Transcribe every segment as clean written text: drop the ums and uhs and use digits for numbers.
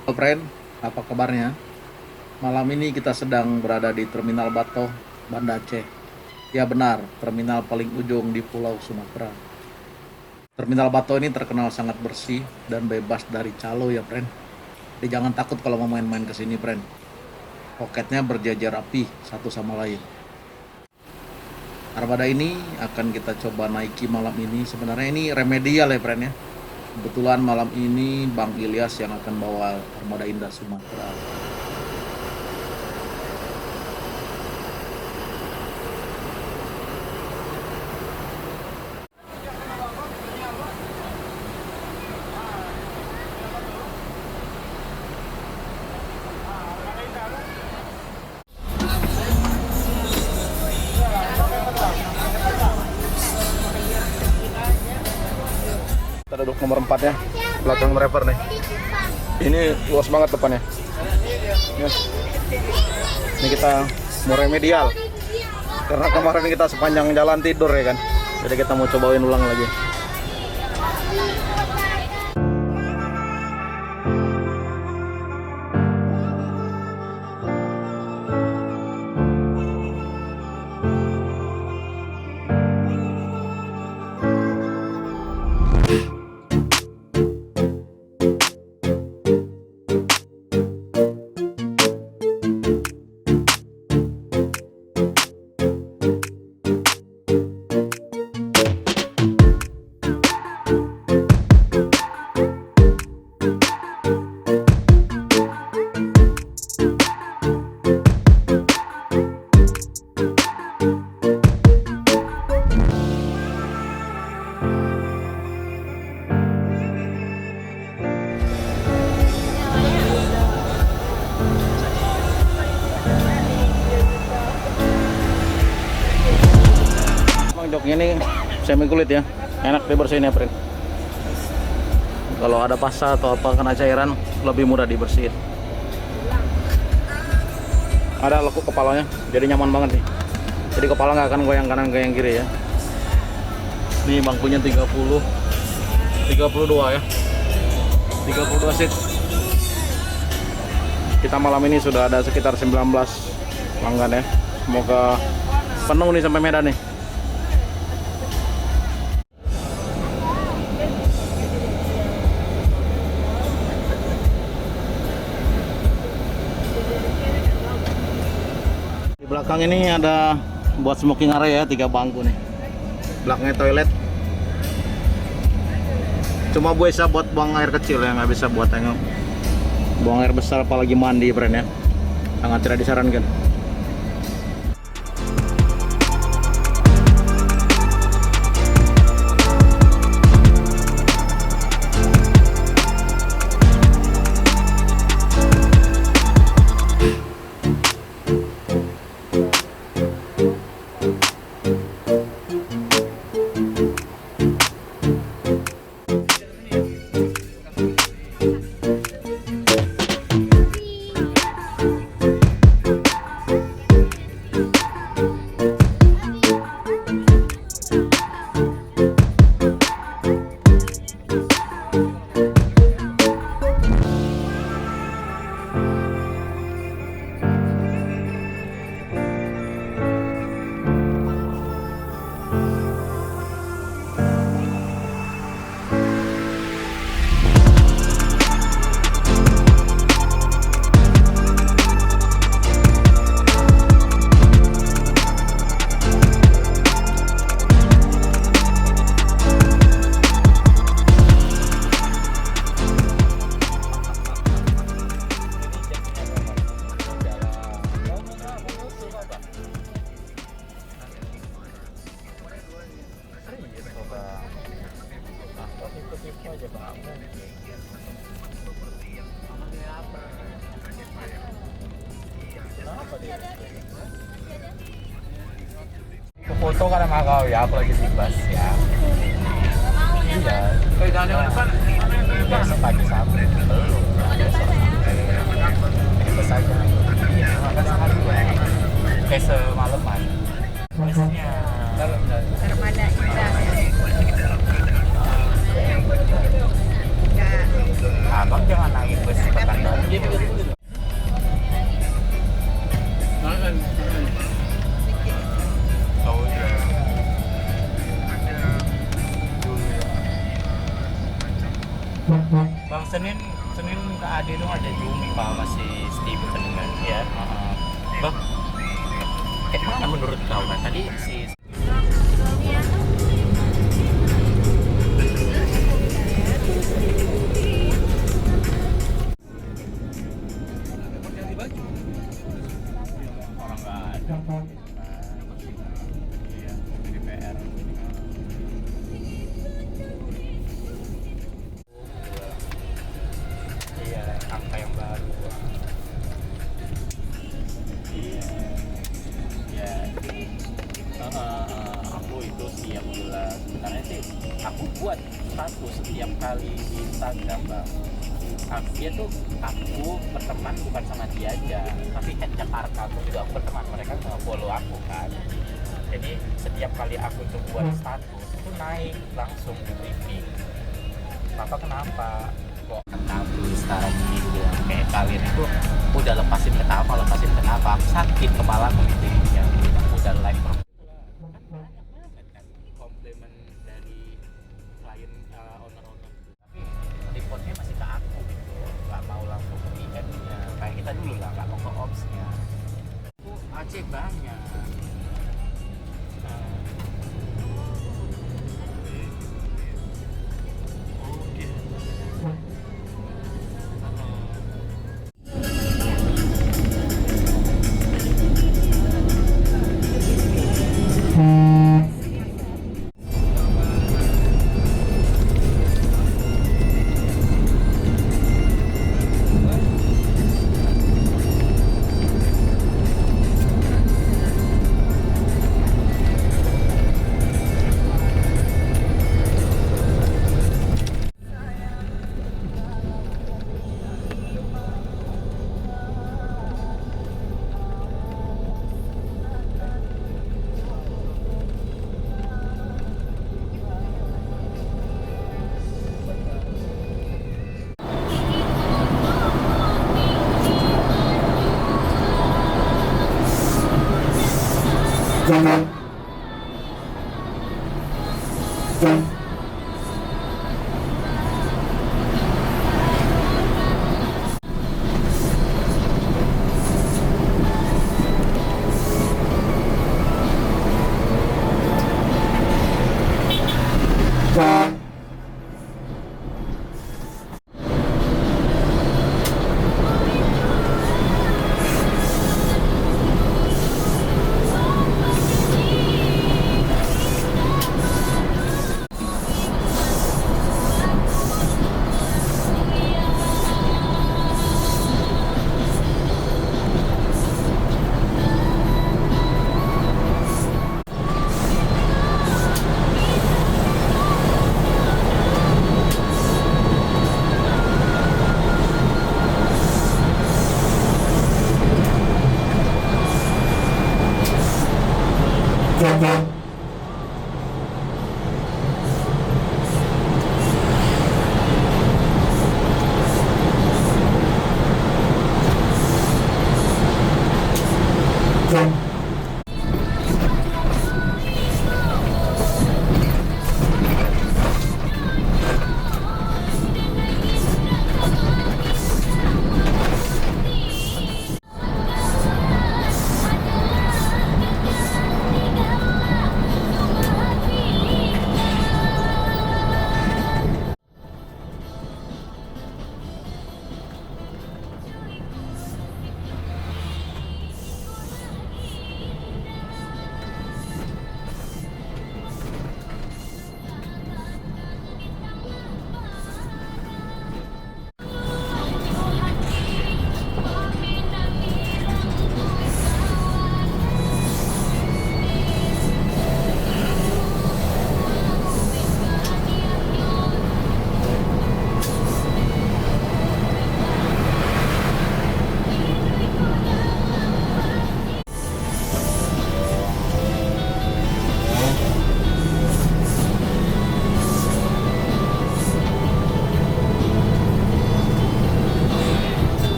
Halo friend, apa kabarnya? Malam ini kita sedang berada di Terminal Bato, Banda Aceh. Ya benar, terminal paling ujung di Pulau Sumatera. Terminal Bato ini terkenal sangat bersih dan bebas dari calo ya friend. Jadi jangan takut kalau mau main-main ke sini friend. Loketnya berjajar rapi satu sama lain. Armada ini akan kita coba naiki malam ini. Sebenarnya ini remedial ya friend ya. Kebetulan malam ini Bang Ilyas yang akan bawa Armada Indah Sumatera. Kita duduk nomor 4 ya, belakang driver nih. Ini luas banget depannya. Ya. Ini kita mau remedial. Karena kemarin kita sepanjang jalan tidur ya kan. Jadi kita mau cobain ulang lagi. Joknya ini semi kulit ya, enak dibersihin ya friend. Kalau ada pasta atau apa kena cairan lebih mudah dibersihin. Ada lekuk kepalanya, jadi nyaman banget nih. Jadi kepala nggak akan goyang kanan goyang kiri ya. Ini bangkunya 32 ya, 32 seat. Kita malam ini sudah ada sekitar 19 pelanggan ya. Semoga penuh nih sampai Medan nih. Belakang ini ada buat smoking area ya, 3 bangku nih. Belakangnya toilet. Cuma bisa buat buang air kecil ya, nggak bisa buat tengok. Buang air besar apalagi mandi friend ya. Sangat tidak disarankan. Foto karena makau ya, aku lagi bebas ya. Iya. Kayak jalan yang depan. Besok pagi sampai belum. Besok aja. Iya, makan sama gue. Kayak semalaman. Biasanya. Armada Indah. Abang jangan naik bus ke Bandung. Bang, Senin ke Ade itu ada jumpa masih Steven kan ya. Bang, mana menurut kau kan tadi si orang nggak ada. Iya, jadi PR. Iya, angka yang baru. Iya, ya. Aku itu sih yang bilang sebenarnya sih aku buat status setiap kali di Instagram, Bang. Dia tuh aku berteman bukan sama dia aja, tapi Cat Jakarta aku juga aku berteman, mereka nggak follow aku kan. Jadi setiap kali aku tuh buat status itu naik langsung di briefing. Papa kenapa? Kok tahu sekarang ini bilang kayak kalian itu udah lepasin kenapa? Aku sakit kepala aku gitu yang udah live komplimen dari klien owner-owner, tapi reportnya masih ke aku gitu, nggak mau langsung ke DM-nya kayak kita dulu lah, nggak mau ke ops-nya. Aku Aceh banyak.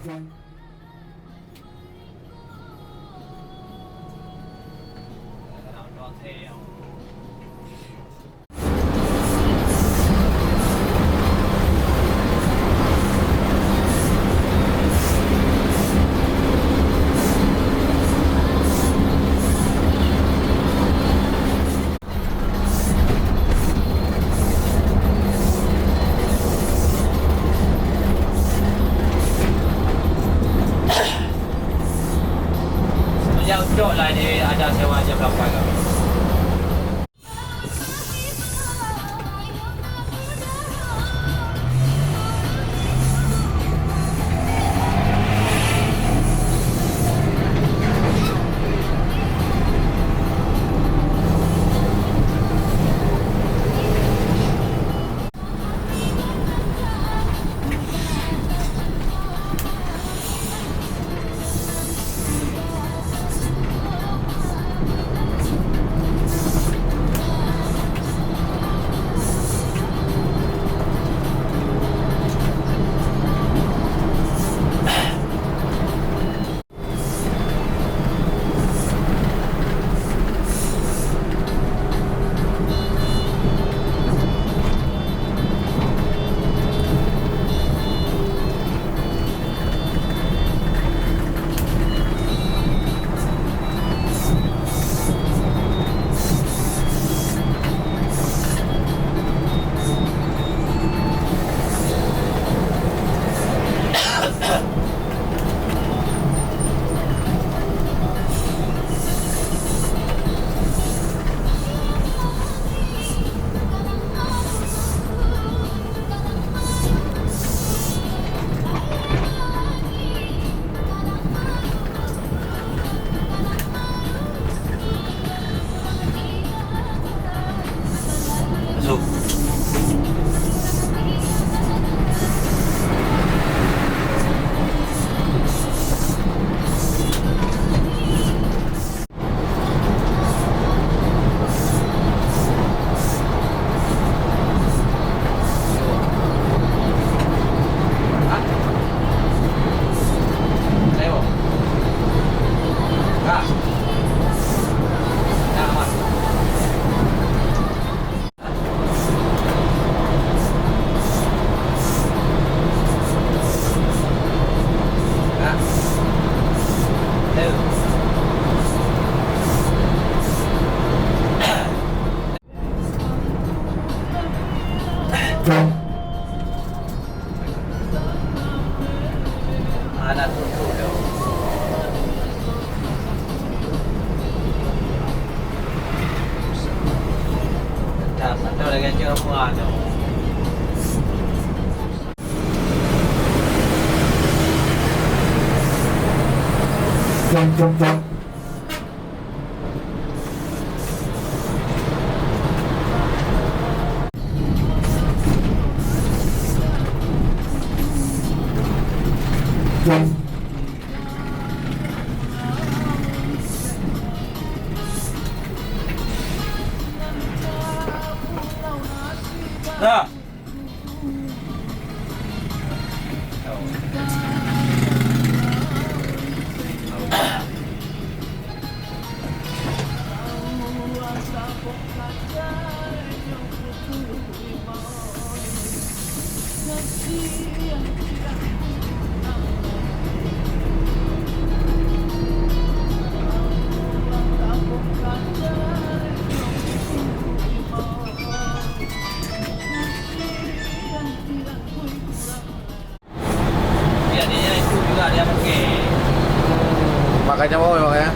Sejak ucuk lah dia ada sewa jam 8 kan. Masuk. Lewat. Kak. Nah, Mas. Ada tutup dong. Satu lagi cakap ada. Dah. Jadinya itu juga dia pakai. Makanya mau makanya.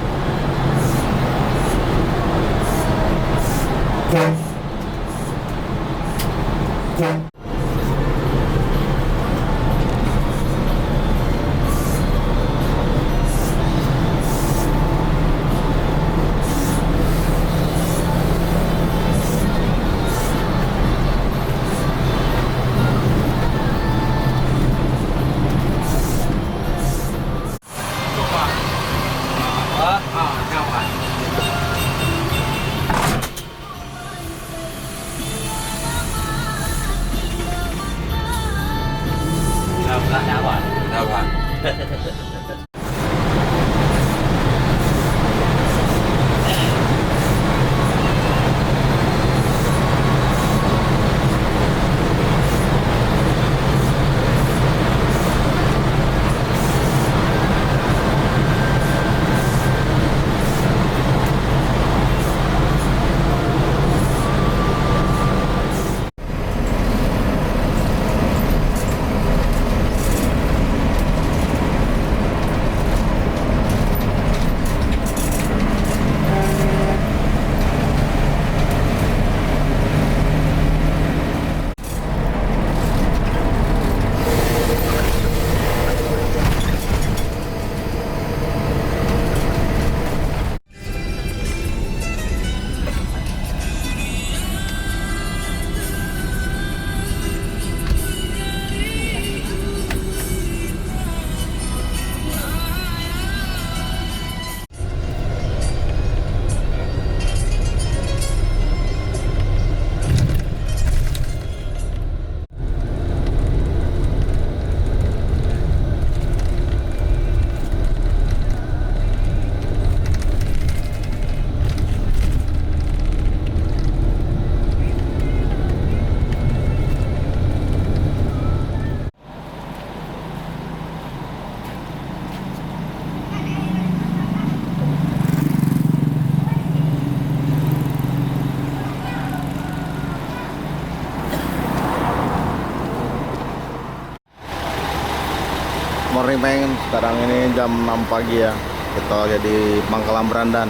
Morning Peng, sekarang ini jam 6 pagi ya. Kita lagi di Pangkalan Berandan.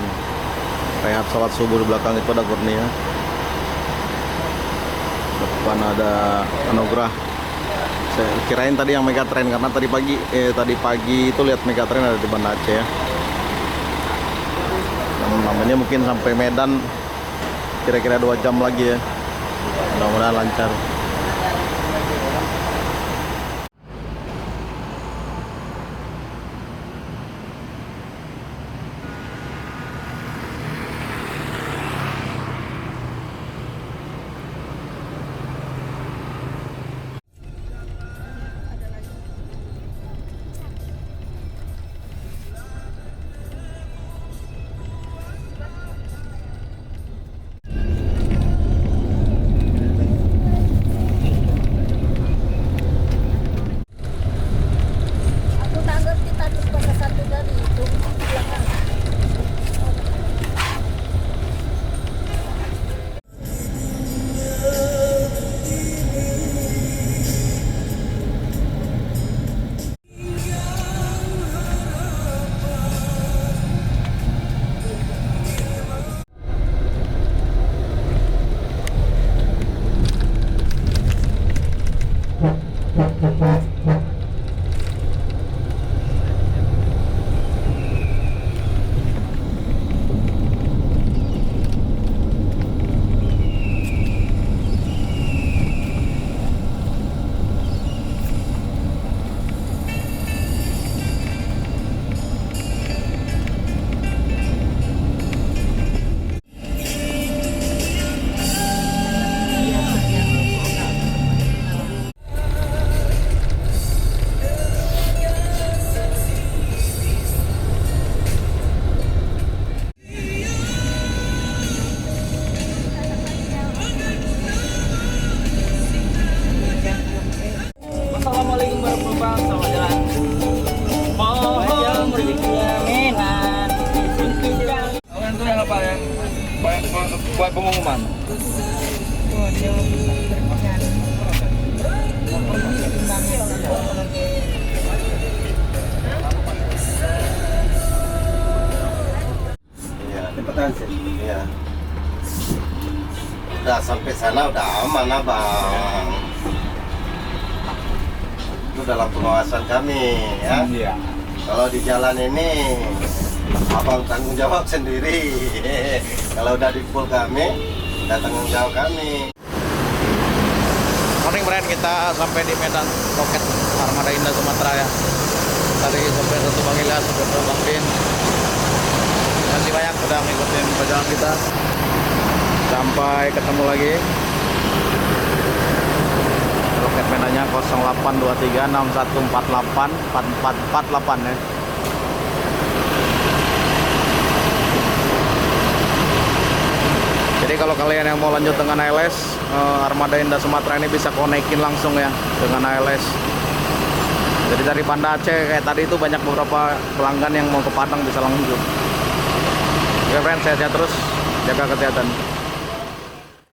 Rehat sholat subuh, di belakang itu ada Kurnia. Depan ada Anugrah. Saya kirain tadi yang Megatrain karena tadi pagi itu lihat Megatrain ada di Banda Aceh ya. Namanya mungkin sampai Medan kira-kira 2 jam lagi ya. Mudah-mudahan lancar. Aku tak ngerti tadi pada satu tadi itu belakang. Assalamualaikum warahmatullahi wabarakatuh. Selamat jalan. Mohon rezekinya menan. Kalian tuh yang apa yang buat pengumuman? Iya, cepetan sih. Iya. Udah sampai sana udah aman abang. Itu dalam pengawasan kami ya. Iya. Kalau di jalan ini abang tanggung jawab sendiri. Kalau udah di full kami, udah tanggung jawab kami. Morning friend, kita sampai di Medan Loket Armada Indah Sumatera ya. Tadi sampai satu Bang Ilas, sampai ke Bang Bin. Masih banyak udah ngikutin perjalanan kita. Sampai ketemu lagi. Paket medanya 082361484448 ya. Jadi kalau kalian yang mau lanjut dengan ALS, Armada Indah Sumatera ini bisa konekin langsung ya dengan ALS. Jadi dari Banda Aceh kayak tadi itu banyak beberapa pelanggan yang mau ke Padang bisa lanjut. Oke friends, sehat-sehat terus, jaga kesehatan.